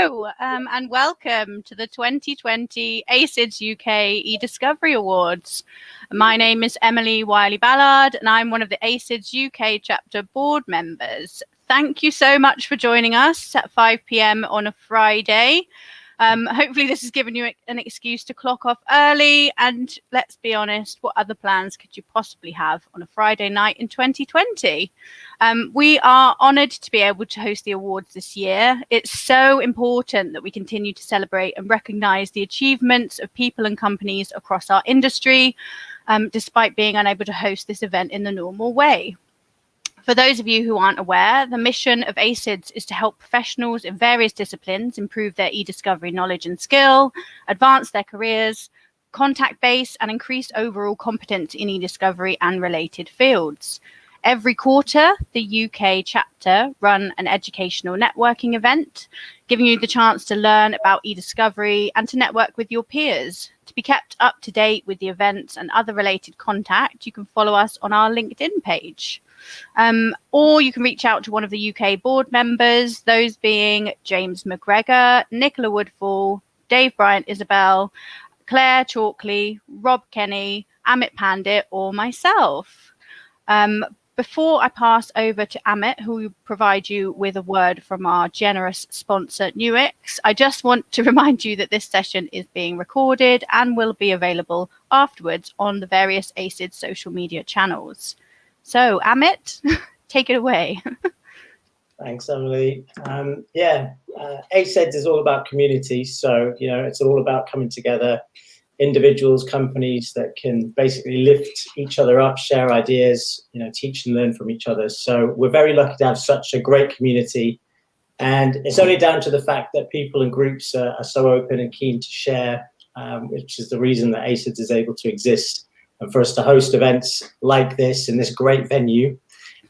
Hello, and welcome to the 2020 ACEDS UK eDiscovery Awards. My name is Emily Wiley-Ballard, and I'm one of the ACEDS UK chapter board members. Thank you so much for joining us at 5 p.m. on a Friday. Hopefully this has given you an excuse to clock off early, and let's be honest, what other plans could you possibly have on a Friday night in 2020? We are honoured to be able to host the awards this year. It's so important that we continue to celebrate and recognise the achievements of people and companies across our industry, despite being unable to host this event in the normal way. For those of you who aren't aware, the mission of ACEDS is to help professionals in various disciplines improve their eDiscovery knowledge and skill, advance their careers, contact base, and increase overall competence in eDiscovery and related fields. Every quarter, the UK chapter run an educational networking event, giving you the chance to learn about eDiscovery and to network with your peers. To be kept up to date with the events and other related contact, you can follow us on our LinkedIn page. Or you can reach out to one of the UK board members, those being James McGregor, Nicola Woodfall, Dave Bryant Isabel, Claire Chalkley, Rob Kenny, Amit Pandit, or myself. Before I pass over to Amit, who will provide you with a word from our generous sponsor, Nuix, I just want to remind you that this session is being recorded and will be available afterwards on the various ACEDS social media channels. So, Amit, take it away. Thanks, Emily. ACEDS is all about community. So, it's all about coming together, individuals, companies that can basically lift each other up, share ideas, teach and learn from each other. So we're very lucky to have such a great community. And it's only down to the fact that people and groups are so open and keen to share, which is the reason that ACEDS is able to exist. And for us to host events like this in this great venue.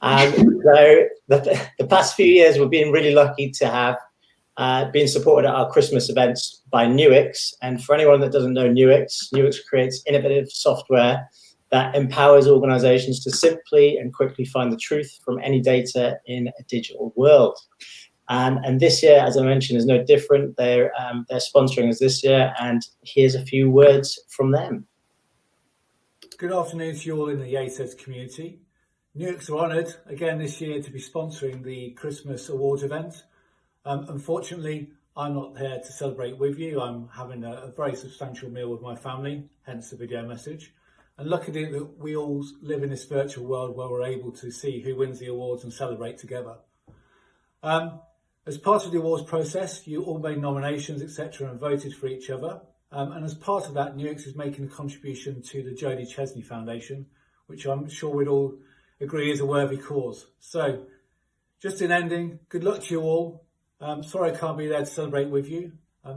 So the past few years, we've been really lucky to have been supported at our Christmas events by Nuix. And for anyone that doesn't know Nuix creates innovative software that empowers organizations to simply and quickly find the truth from any data in a digital world. And this year, as I mentioned, is no different. They're sponsoring us this year, and here's a few words from them. Good afternoon to you all in the ACEDS community. Nuix are honoured again this year to be sponsoring the Christmas Awards event. Unfortunately, I'm not here to celebrate with you. I'm having a very substantial meal with my family, hence the video message. And luckily that we all live in this virtual world where we're able to see who wins the awards and celebrate together. As part of the awards process, you all made nominations, etc., and voted for each other. And as part of that, Nuix is making a contribution to the Jodie Chesney Foundation, which I'm sure we'd all agree is a worthy cause. So, just in ending, good luck to you all. Sorry I can't be there to celebrate with you.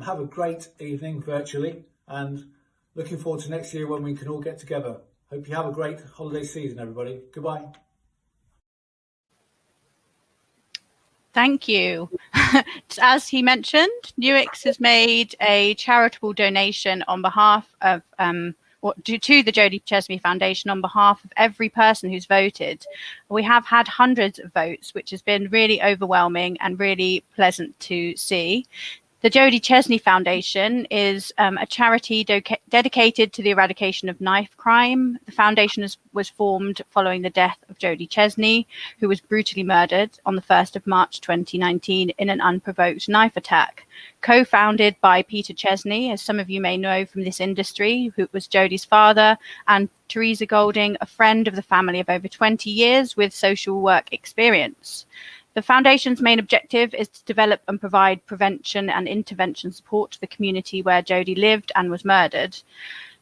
Have a great evening virtually, and looking forward to next year when we can all get together. Hope you have a great holiday season, everybody. Goodbye. Thank you. As he mentioned, Nuix has made a charitable donation on behalf of to the Jodie Chesney Foundation on behalf of every person who's voted. We have had hundreds of votes, which has been really overwhelming and really pleasant to see. The Jodie Chesney Foundation is a charity dedicated to the eradication of knife crime. The foundation was formed following the death of Jodie Chesney, who was brutally murdered on the 1st of March 2019 in an unprovoked knife attack. Co-founded by Peter Chesney, as some of you may know from this industry, who was Jodie's father, and Teresa Golding, a friend of the family of over 20 years with social work experience. The Foundation's main objective is to develop and provide prevention and intervention support to the community where Jodie lived and was murdered.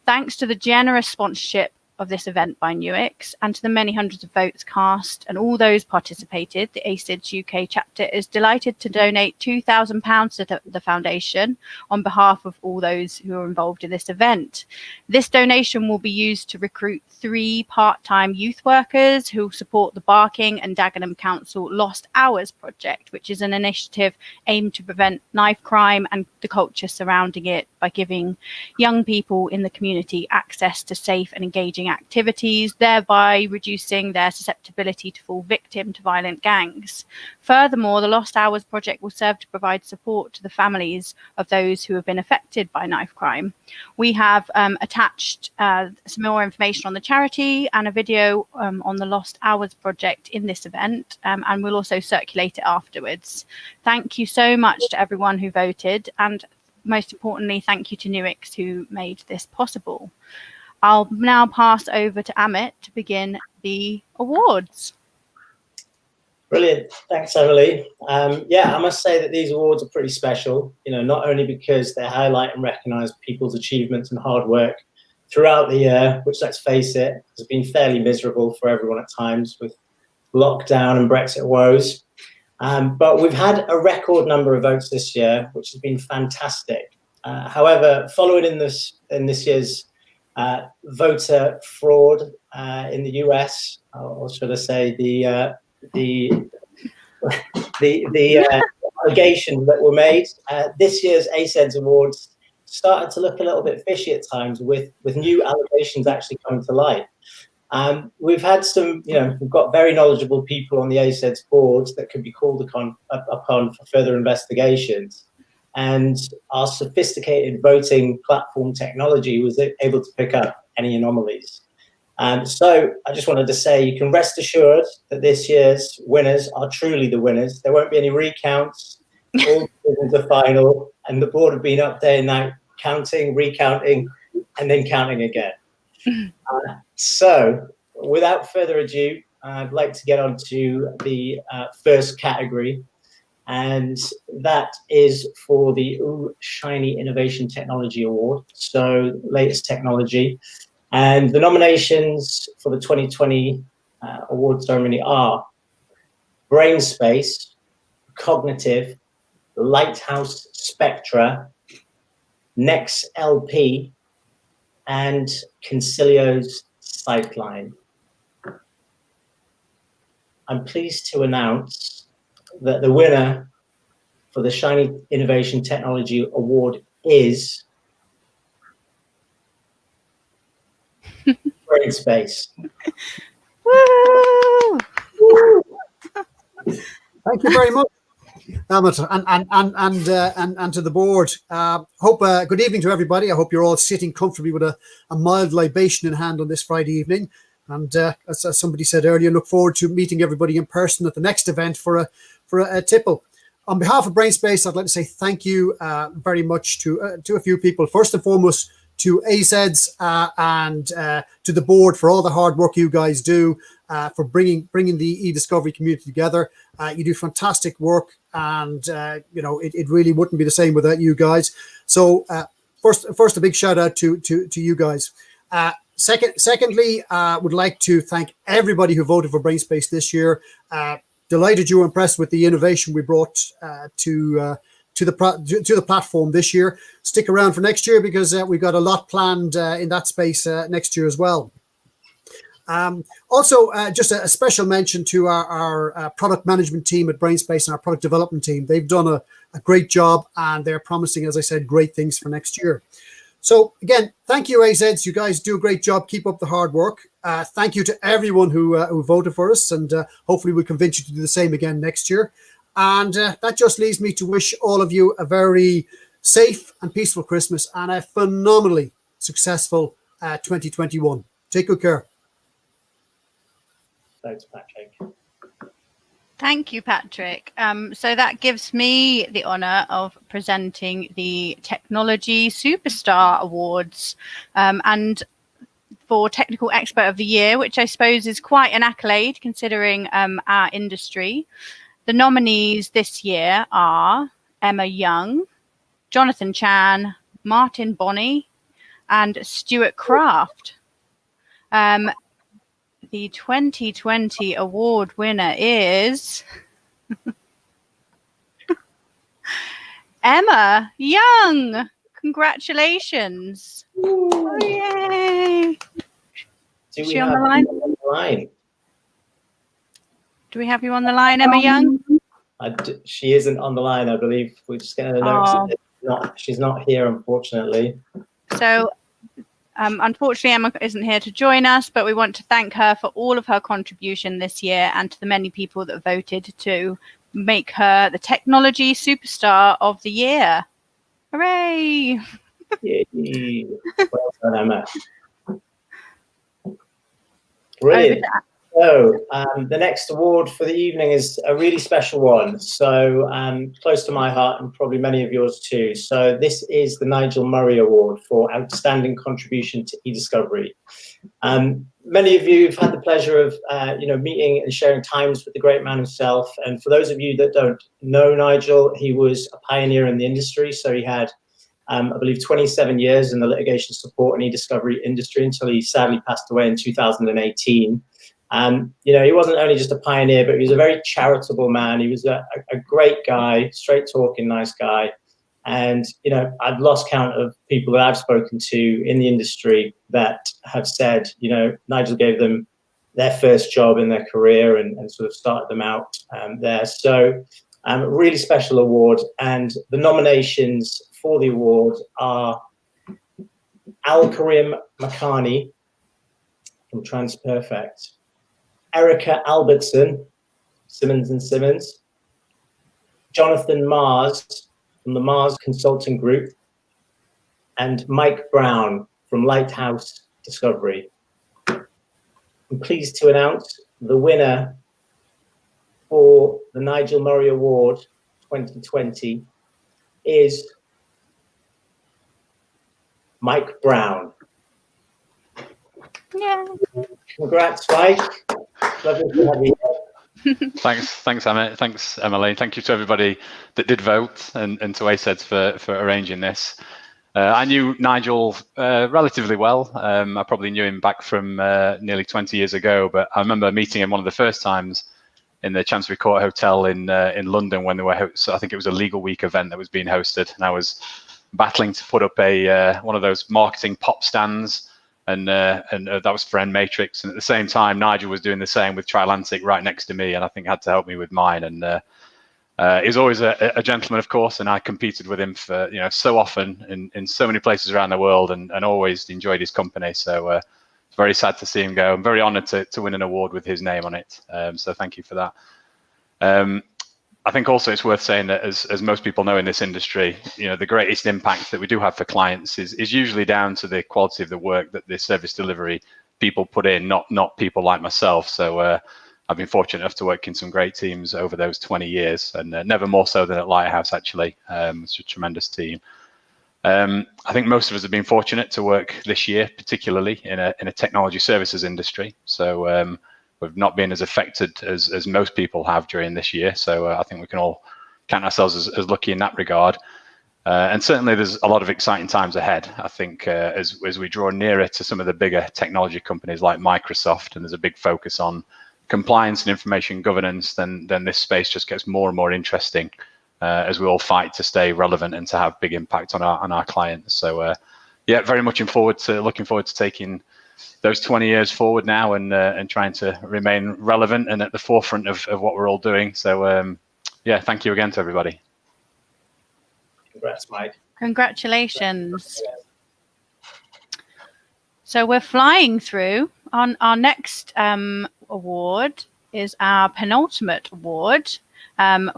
Thanks to the generous sponsorship of this event by Nuix and to the many hundreds of votes cast and all those participated, the ACEDS UK chapter is delighted to donate £2,000 to the foundation on behalf of all those who are involved in this event. This donation will be used to recruit 3 part-time youth workers who will support the Barking and Dagenham Council Lost Hours project, which is an initiative aimed to prevent knife crime and the culture surrounding it by giving young people in the community access to safe and engaging engaging activities, thereby reducing their susceptibility to fall victim to violent gangs. Furthermore, the Lost Hours project will serve to provide support to the families of those who have been affected by knife crime. We have attached some more information on the charity and a video on the Lost Hours project in this event, and we'll also circulate it afterwards. Thank you so much to everyone who voted, and most importantly, thank you to NUIX who made this possible. I'll now pass over to Amit to begin the awards. Brilliant. Thanks, Emily. Yeah, I must say that these awards are pretty special, not only because they highlight and recognize people's achievements and hard work throughout the year, which, let's face it, has been fairly miserable for everyone at times with lockdown and Brexit woes. But we've had a record number of votes this year, which has been fantastic. However, following in this year's voter fraud in the US, or should I say the allegations that were made, this year's ACEDS Awards started to look a little bit fishy at times, with new allegations actually coming to light. We've had some, we've got very knowledgeable people on the ACEDS boards that can be called upon for further investigations. And our sophisticated voting platform technology was able to pick up any anomalies. So I just wanted to say you can rest assured that this year's winners are truly the winners. There won't be any recounts. All decisions are final, and the board have been up day and night counting, recounting, and then counting again. So without further ado, I'd like to get on to the first category, and that is for the Shiny Innovation Technology Award, so latest technology. And the nominations for the 2020 award ceremony are BrainSpace, Cognitive, Lighthouse Spectra, NextLP, and Concilio's Sightline. I'm pleased to announce that the winner for the Shiny Innovation Technology Award is BrainSpace. Woo! Thank you very much, Amit, and to the board. Hope good evening to everybody. I hope you're all sitting comfortably with a mild libation in hand on this Friday evening. And as somebody said earlier, look forward to meeting everybody in person at the next event for a tipple. On behalf of BrainSpace, I'd like to say thank you very much to a few people. First and foremost, to ACEDS and to the board for all the hard work you guys do, for bringing the eDiscovery community together. You do fantastic work, and it really wouldn't be the same without you guys. So first a big shout out to you guys. Secondly, would like to thank everybody who voted for BrainSpace this year. Delighted you were impressed with the innovation we brought to the platform this year. Stick around for next year, because we've got a lot planned in that space next year as well. Also, just a special mention to our product management team at BrainSpace and our product development team. They've done a great job, and they're promising, as I said, great things for next year. So again, thank you, ACEDS. You guys do a great job. Keep up the hard work. Thank you to everyone who voted for us, and hopefully we'll convince you to do the same again next year. And that just leaves me to wish all of you a very safe and peaceful Christmas and a phenomenally successful 2021. Take good care. Thanks, Patrick. Thank you, Patrick. So that gives me the honour of presenting the Technology Superstar Awards, and for Technical Expert of the Year, which I suppose is quite an accolade considering our industry. The nominees this year are Emma Young, Jonathan Chan, Martin Bonney, and Stuart Kraft. The 2020 award winner is Emma Young. Congratulations. Oh, yay. Is she on the line? Do we have you on the line, Emma Young? She isn't on the line, I believe. We're just going to announce that she's not here, unfortunately. So Unfortunately, Emma isn't here to join us, but we want to thank her for all of her contribution this year and to the many people that voted to make her the technology superstar of the year. Hooray! Yay. Well done, Emma. Brilliant. So the next award for the evening is a really special one. So close to my heart and probably many of yours too. So this is the Nigel Murray Award for Outstanding Contribution to eDiscovery. Many of you have had the pleasure of meeting and sharing times with the great man himself. And for those of you that don't know Nigel, he was a pioneer in the industry. So he had I believe 27 years in the litigation support and eDiscovery industry until he sadly passed away in 2018. He wasn't only just a pioneer, but he was a very charitable man. He was a great guy, straight talking, nice guy. And, I've lost count of people that I've spoken to in the industry that have said, Nigel gave them their first job in their career and sort of started them out there. So a really special award. And the nominations for the award are Al-Karim Makani from TransPerfect, Erica Albertson, Simmons & Simmons, Jonathan Mars from the Mars Consulting Group, and Mike Brown from Lighthouse Discovery. I'm pleased to announce the winner for the Nigel Murray Award 2020 is Mike Brown. Yeah. Congrats, Mike. Lovely to have you here. Thanks, Emma. Thanks, Emily. Thank you to everybody that did vote and to ACEDS for arranging this. I knew Nigel relatively well. I probably knew him back from nearly 20 years ago, but I remember meeting him one of the first times in the Chancery Court Hotel in London when they were, so I think it was a Legal Week event that was being hosted, and I was battling to put up one of those marketing pop stands, and that was for N-Matrix, and at the same time Nigel was doing the same with Trilantic right next to me, and I think had to help me with mine. And he was always a gentleman, of course, and I competed with him for so often in so many places around the world, and always enjoyed his company. So it's very sad to see him go. I'm very honoured to win an award with his name on it. So thank you for that. I think also it's worth saying that as most people know in this industry, the greatest impact that we do have for clients is usually down to the quality of the work that the service delivery people put in, not people like myself. So I've been fortunate enough to work in some great teams over those 20 years, and never more so than at Lighthouse, actually. It's a tremendous team. I think most of us have been fortunate to work this year, particularly in a technology services industry. So we've not been as affected as most people have during this year. So I think we can all count ourselves as lucky in that regard. And certainly there's a lot of exciting times ahead. I think as we draw nearer to some of the bigger technology companies like Microsoft, and there's a big focus on compliance and information governance, then this space just gets more and more interesting as we all fight to stay relevant and to have big impact on our clients. So yeah, very much looking forward to taking those 20 years forward now and trying to remain relevant and at the forefront of what we're all doing. So yeah, thank you again to everybody. Congrats, Mike. Congratulations. So we're flying through. On our next award is our penultimate award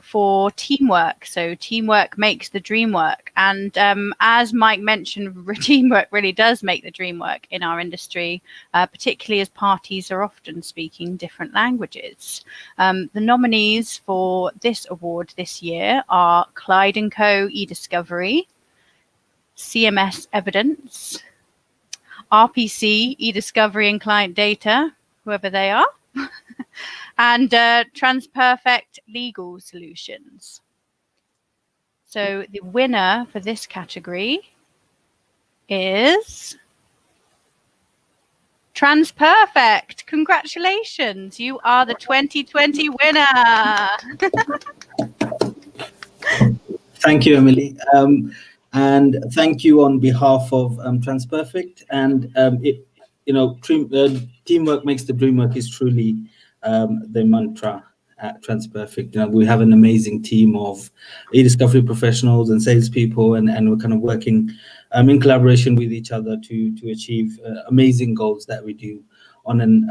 for teamwork. So teamwork makes the dream work. And as Mike mentioned, teamwork really does make the dream work in our industry, particularly as parties are often speaking different languages. The nominees for this award this year are Clyde & Co. eDiscovery, CMS Evidence, RPC, eDiscovery and Client Data, whoever they are, and TransPerfect Legal Solutions. So the winner for this category is TransPerfect. Congratulations, you are the 2020 winner. Thank you, Emily. And thank you on behalf of TransPerfect. And teamwork makes the dream work is truly the mantra at TransPerfect. We have an amazing team of eDiscovery professionals and salespeople, and we're kind of working in collaboration with each other to achieve amazing goals that we do on an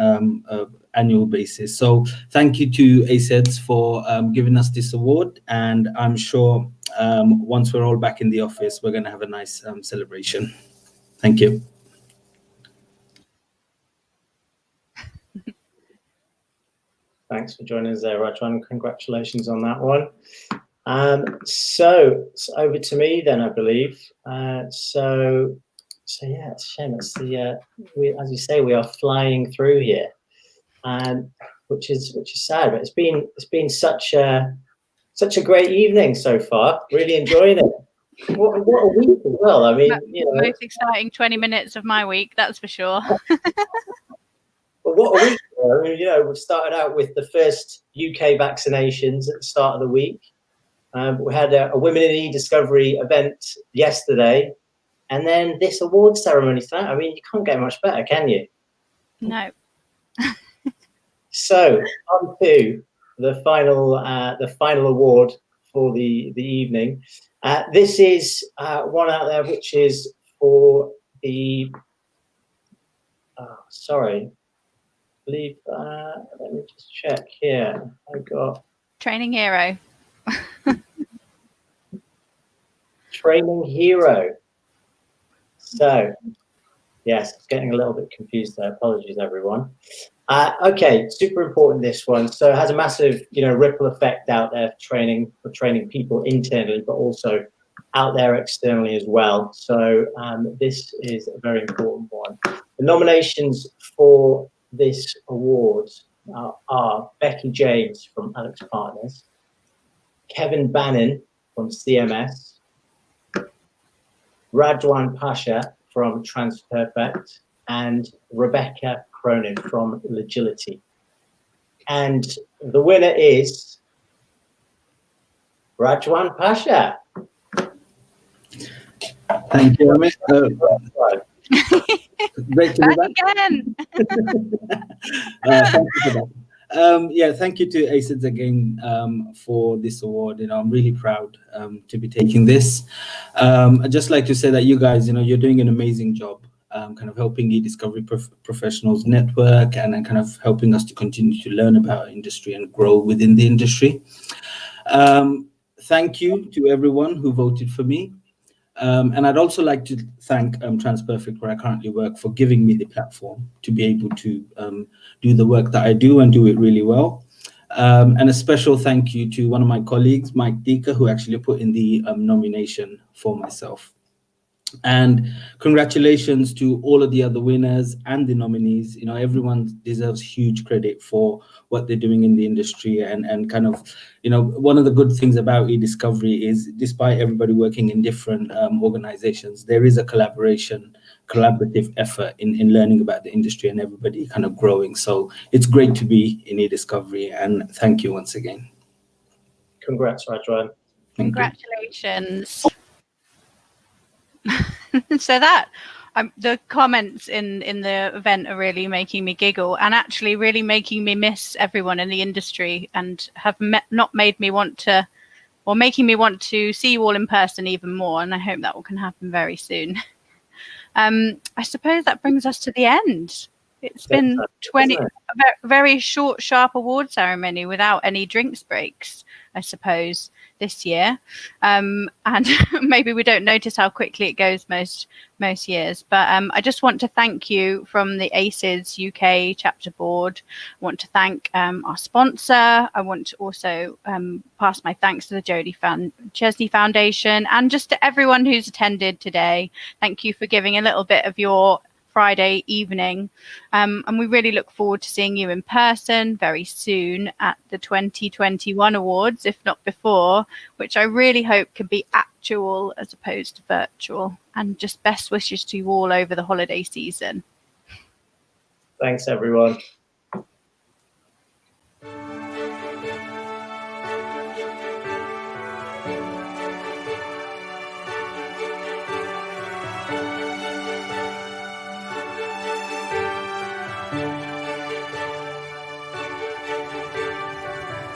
annual basis. So thank you to ACEDS for giving us this award, and I'm sure once we're all back in the office, we're going to have a nice celebration. Thank you. Thanks for joining us there, Rajan. Congratulations on that one. So it's over to me then, I believe. So yeah, it's a shame. It's the as you say, we are flying through here, which is sad. But it's been such a great evening so far. Really enjoying it. What a week as well. I mean, most exciting 20 minutes of my week, that's for sure. But what a week! I mean, we've started out with the first UK vaccinations at the start of the week. We had a Women in eDiscovery event yesterday, and then this award ceremony tonight. I mean, you can't get much better, can you? No. So on to the final award for the evening. This is one out there which is for the. Sorry. I believe, let me just check here. I got Training Hero. Training Hero. So, yes, getting a little bit confused there. Apologies, everyone. Okay, super important, this one. So it has a massive, ripple effect out there for training people internally, but also out there externally as well. So this is a very important one. The nominations for this award are Becky James from Alex Partners, Kevin Bannon from CMS, Radwan Pasha from TransPerfect, and Rebecca Cronin from Legility. And the winner is Radwan Pasha. Thank you, Amit. Great to be back. Again. Thank you for that. Thank you to ACEDS again for this award. I'm really proud to be taking this. I'd just like to say that you guys, you're doing an amazing job, kind of helping eDiscovery professionals network and kind of helping us to continue to learn about our industry and grow within the industry. Thank you to everyone who voted for me. And I'd also like to thank TransPerfect, where I currently work, for giving me the platform to be able to do the work that I do and do it really well. And a special thank you to one of my colleagues, Mike Dika, who actually put in the nomination for myself. And congratulations to all of the other winners and the nominees. Everyone deserves huge credit for what they're doing in the industry. And kind of, one of the good things about eDiscovery is, despite everybody working in different organizations, there is a collaborative effort in learning about the industry and everybody kind of growing. So it's great to be in eDiscovery, and thank you once again. Congrats, Radwan. Congratulations. So the comments in the event are really making me giggle, and actually really making me miss everyone in the industry, and have making me want to see you all in person even more. And I hope that can happen very soon. I suppose that brings us to the end. It's been a very short, sharp award ceremony without any drinks breaks, I suppose, this year. And maybe we don't notice how quickly it goes most years. But I just want to thank you from the ACEDS UK chapter board. I want to thank our sponsor. I want to also pass my thanks to the Chesney Foundation, and just to everyone who's attended today. Thank you for giving a little bit of your Friday evening, and we really look forward to seeing you in person very soon at the 2021 awards, if not before, which I really hope can be actual as opposed to virtual. And just best wishes to you all over the holiday season. Thanks, everyone.